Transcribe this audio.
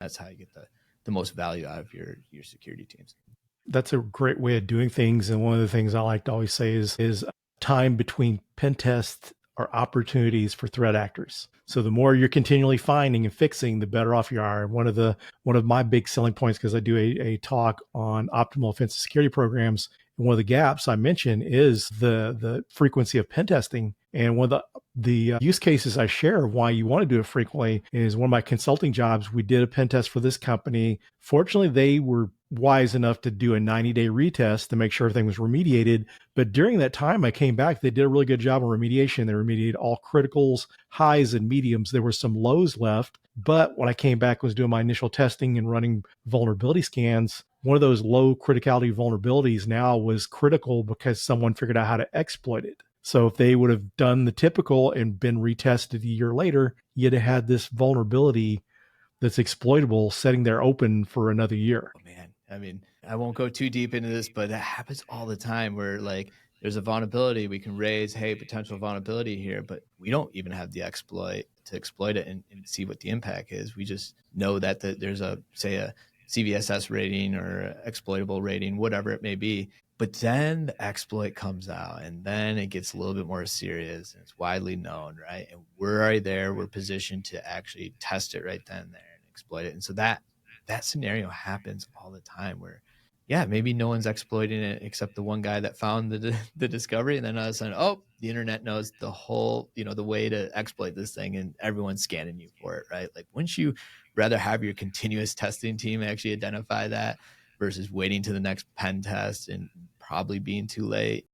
That's how you get the most value out of your security teams. That's a great way of doing things. And one of the things I like to always say is time between pen tests are opportunities for threat actors. So the more you're continually finding and fixing, the better off you are. One of my big selling points, because I do a talk on optimal offensive security programs, and one of the gaps I mentioned is the frequency of pen testing. And one of the use cases I share of why you want to do it frequently is one of my consulting jobs. We did a pen test for this company. Fortunately, they were wise enough to do a 90-day retest to make sure everything was remediated. But during that time, I came back. They did a really good job on remediation. They remediated all criticals, highs, and mediums. There were some lows left. But when I came back and was doing my initial testing and running vulnerability scans, one of those low criticality vulnerabilities now was critical because someone figured out how to exploit it. So if they would have done the typical and been retested a year later, you'd have had this vulnerability that's exploitable sitting there open for another year. Oh man, I mean, I won't go too deep into this, but that happens all the time where like there's a vulnerability we can raise, hey, potential vulnerability here, but we don't even have the exploit to exploit it and see what the impact is. We just know that there's a, say, a CVSS rating or exploitable rating, whatever it may be. But then the exploit comes out and then it gets a little bit more serious and it's widely known, right? And we're already there. We're positioned to actually test it right then and there and exploit it. And so that scenario happens all the time where, yeah, maybe no one's exploiting it except the one guy that found the discovery. And then all of a sudden, oh, the internet knows the whole, the way to exploit this thing and everyone's scanning you for it, right? Like, wouldn't you rather have your continuous testing team actually identify that versus waiting to the next pen test and probably being too late?